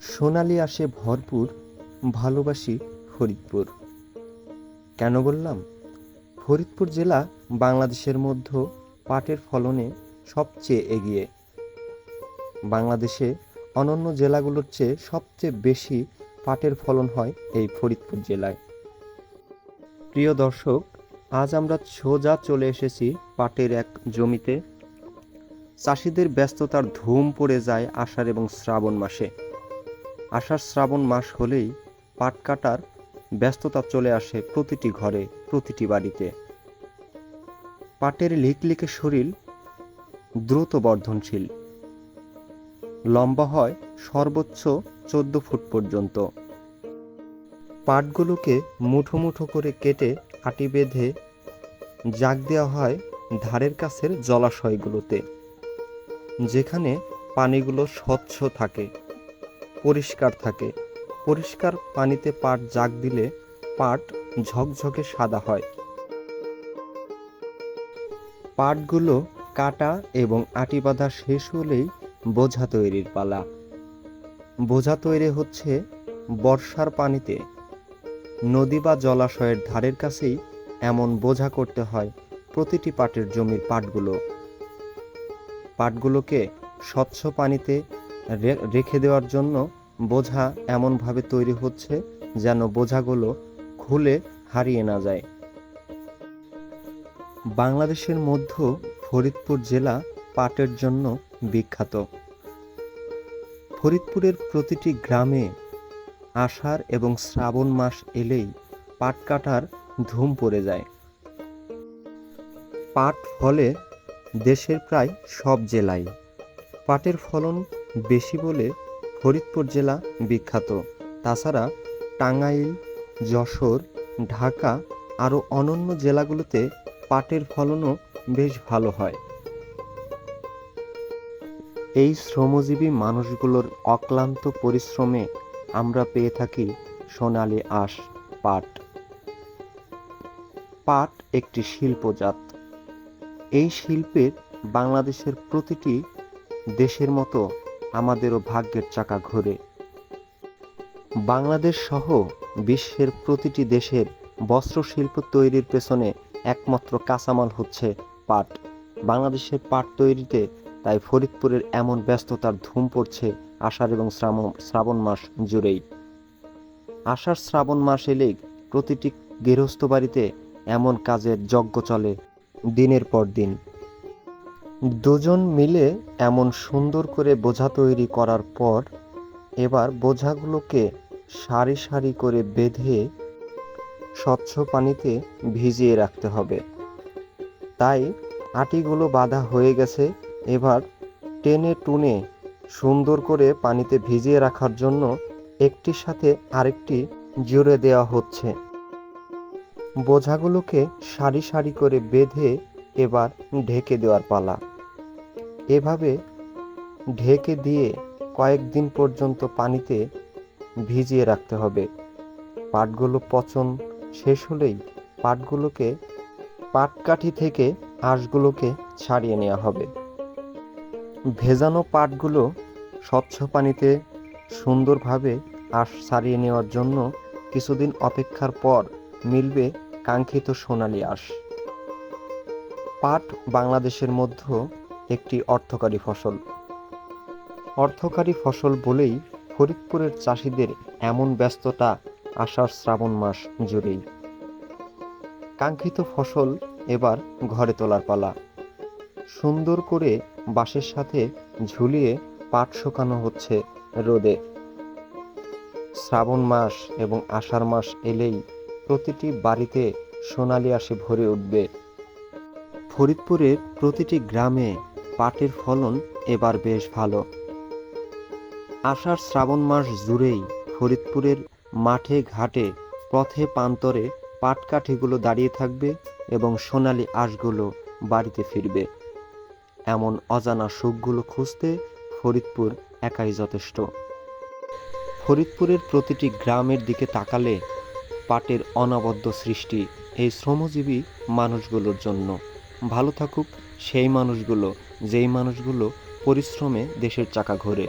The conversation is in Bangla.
সোনালি আসে ভরপুর, ভালোবাসি ফরিদপুর। কেন বললাম? ফরিদপুর জেলা বাংলাদেশের মধ্যে পাটের ফলনে সবচেয়ে এগিয়ে। বাংলাদেশে অন্যান্য জেলাগুলোর চেয়ে সবচেয়ে বেশি পাটের ফলন হয় এই ফরিদপুর জেলায়। প্রিয় দর্শক, আজ আমরা সোজা চলে এসেছি পাটের এক জমিতে। চাষিদের ব্যস্ততার ধুম পড়ে যায় আষাঢ় এবং শ্রাবণ মাসে। আষাঢ় শ্রাবণ মাস হলেই পাট কাটার ব্যস্ততা চলে আসে প্রতিটি ঘরে, প্রতিটি বাড়িতে। পাটের লিকলিকে শরীর দ্রুত বর্ধনশীল, লম্বা হয় সর্বোচ্চ 14 ফুট পর্যন্ত। পাটগুলোকে মুঠো মুঠো করে কেটে আটি বেঁধে জাগ দেওয়া হয় ধারের কাছের জলাশয়গুলোতে, যেখানে পানিগুলো স্বচ্ছ থাকে, পরিষ্কার থাকে। পরিষ্কার পানিতে পাট জাগ দিলে পাট ঝকঝকে সাদা হয়। পাটগুলো কাটা এবং আটি বাঁধা শেষ হলেই বোঝা তৈরির পালা। বোঝা তৈরি হচ্ছে বর্ষার পানিতে। নদী বা জলাশয়ের ধারের কাছেই এমন বোঝা করতে হয় প্রতিটি পাটের জমির পাটগুলোকে স্বচ্ছ পানিতে রেখে দেওয়ার জন্য বোঝা এমনভাবে তৈরি হচ্ছে যেন বোঝাগুলো খুলে হারিয়ে না যায়। বাংলাদেশের মধ্যে ফরিদপুর জেলা পাটের জন্য বিখ্যাত। ফরিদপুরের প্রতিটি গ্রামে আষাঢ় এবং শ্রাবণ মাস এলেই পাট কাটার ধুম পড়ে যায়। পাট ফলে দেশের প্রায় সব জেলায়। পাটের ফলন বেশি বলে ফরিদপুর জেলা বিখ্যাত। তাছাড়া টাঙ্গাইল, যশোর, ঢাকা আরও অন্যান্য জেলাগুলোতে পাটের ফলনও বেশ ভালো হয়। এই শ্রমজীবী মানুষগুলোর অক্লান্ত পরিশ্রমে আমরা পেয়ে থাকি সোনালি আঁশ পাট। পাট একটি শিল্পজাত। এই শিল্পের বাংলাদেশের প্রতিটি দেশের মতো আমাদেরও ভাগ্যের চাকা ঘোরে। বাংলাদেশ সহ বিশ্বের প্রতিটি দেশের বস্ত্রশিল্প তৈরির পেছনে একমাত্র কাঁচামাল হচ্ছে পাট। বাংলাদেশের পাট তৈরিতে তাই ফরিদপুরের এমন ব্যস্ততার ধুম পড়ছে আষাঢ় এবং শ্রাবণ মাস জুড়েই। আষাঢ় শ্রাবণ মাস এলেই প্রতিটি গৃহস্থ বাড়িতে এমন কাজের যজ্ঞ চলে দিনের পর দিন। দুজন মিলে এমন সুন্দর করে বোঝা তৈরি করার পর এবার বোঝাগুলোকে সারি সারি করে বেঁধে স্বচ্ছ পানিতে ভিজিয়ে রাখতে হবে। তাই আটিগুলো বাঁধা হয়ে গেছে। এবার টেনে টুনে সুন্দর করে পানিতে ভিজিয়ে রাখার জন্য একটির সাথে আরেকটি জুড়ে দেওয়া হচ্ছে। বোঝাগুলোকে সারি সারি করে বেঁধে এবার ঢেকে দেওয়ার পালা। এভাবে ঢেকে দিয়ে কয়েকদিন পর্যন্ত পানিতে ভিজিয়ে রাখতে হবে। পাটগুলো পচন শেষ হলেই পাটগুলোকে পাটকাঠি থেকে আঁশগুলোকে ছাড়িয়ে নেওয়া হবে। ভেজানো পাটগুলো স্বচ্ছ পানিতে সুন্দরভাবে আঁশ ছাড়িয়ে নেওয়ার জন্য কিছুদিন অপেক্ষার পর মিলবে কাঙ্ক্ষিত সোনালি আঁশ। পাট বাংলাদেশের মধ্যে একটি অর্থকরী ফসল। অর্থকরী ফসল বলেই ফরিদপুরের চাষিদের এমন ব্যস্ততা আষাঢ় শ্রাবণ মাস জুড়েই। কাঙ্ক্ষিত ফসল এবার ঘরে তোলার পালা। সুন্দর করে বাঁশের সাথে ঝুলিয়ে পাট শুকানো হচ্ছে রোদে। শ্রাবণ মাস এবং আষাঢ় মাস এলেই প্রতিটি বাড়িতে সোনালি আঁশে ভরে উঠবে। ফরিদপুরের প্রতিটি গ্রামে পাটের ফলন এবার বেশ ভালো। আষাঢ় শ্রাবণ মাস জুড়েই ফরিদপুরের মাঠে ঘাটে পথে প্রান্তরে পাটকাঠিগুলো দাঁড়িয়ে থাকবে এবং সোনালি আঁশগুলো বাড়িতে ফিরবে। এমন অজানা সুখগুলো খুঁজতে ফরিদপুর একাই যথেষ্ট। ফরিদপুরের প্রতিটি গ্রামের দিকে তাকালে পাটের অনবদ্য সৃষ্টি এই শ্রমজীবী মানুষগুলোর জন্য। ভালো থাকুক সেই মানুষগুলো, যেই মানুষগুলো পরিশ্রমে দেশের চাকা ঘোরে।